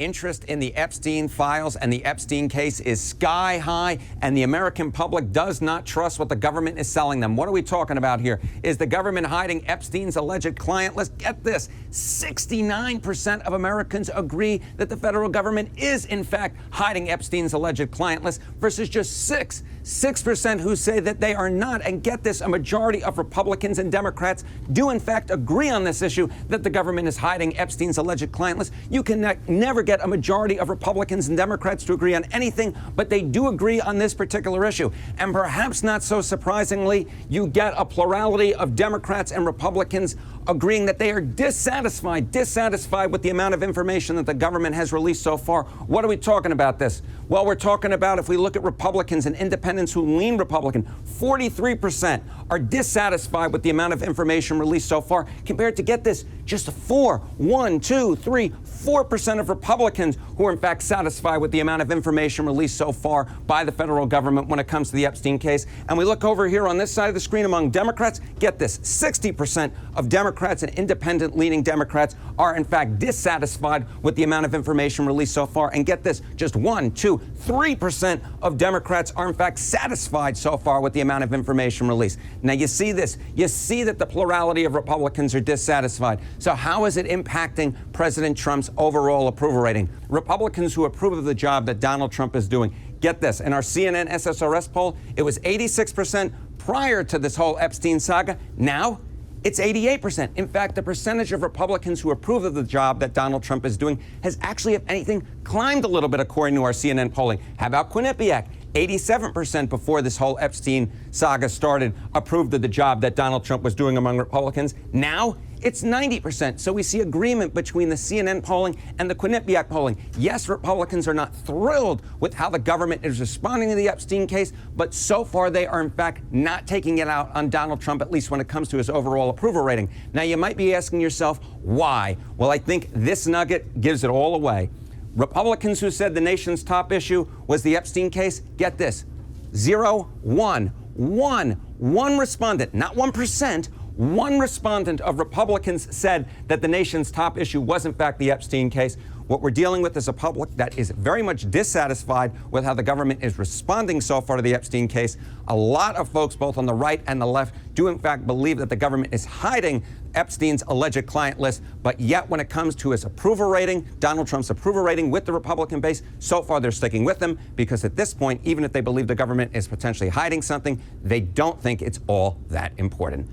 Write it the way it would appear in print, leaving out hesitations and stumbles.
interest in the Epstein files and the Epstein case is sky high, and the American public does not trust what the government is selling them. What are we talking about here? Is the government hiding Epstein's alleged client list? Get this, 69% of Americans agree that the federal government is, in fact, hiding Epstein's alleged client list versus just 6% who say that they are not. And get this, a majority of Republicans and Democrats do, in fact, agree on this issue that the government is hiding Epstein's alleged client list. You can never get a majority of Republicans and Democrats to agree on anything, but they do agree on this particular issue. And perhaps not so surprisingly, you get a plurality of Democrats and Republicans agreeing that they are dissatisfied with the amount of information that the government has released so far. What are we talking about this? Well, we're talking about, if we look at Republicans and independents who lean Republican, 43% are dissatisfied with the amount of information released so far, compared to, get this, just 4% of Republicans who are in fact satisfied with the amount of information released so far by the federal government when it comes to the Epstein case. And we look over here on this side of the screen among Democrats, get this, 60% of Democrats and independent leaning Democrats are in fact dissatisfied with the amount of information released so far. And get this, just 3% of Democrats are in fact satisfied so far with the amount of information released. Now you see this, you see that the plurality of Republicans are dissatisfied. So how is it impacting President Trump's overall approval rating? Republicans who approve of the job that Donald Trump is doing, get this, in our CNN SSRS poll, it was 86% prior to this whole Epstein saga. Now it's 88%. In fact, the percentage of Republicans who approve of the job that Donald Trump is doing has actually, if anything, climbed a little bit according to our CNN polling. How about Quinnipiac? 87% before this whole Epstein saga started approved of the job that Donald Trump was doing among Republicans. Now it's 90%. So we see agreement between the CNN polling and the Quinnipiac polling. Yes, Republicans are not thrilled with how the government is responding to the Epstein case, but so far they are in fact not taking it out on Donald Trump, at least when it comes to his overall approval rating. Now you might be asking yourself, why? Well, I think this nugget gives it all away. Republicans who said the nation's top issue was the Epstein case, get this, 1 respondent, not 1%, one respondent of Republicans said that the nation's top issue was in fact the Epstein case. What we're dealing with is a public that is very much dissatisfied with how the government is responding so far to the Epstein case. A lot of folks, both on the right and the left, do in fact believe that the government is hiding Epstein's alleged client list. But yet when it comes to his approval rating, Donald Trump's approval rating with the Republican base, so far they're sticking with him, because at this point, even if they believe the government is potentially hiding something, they don't think it's all that important.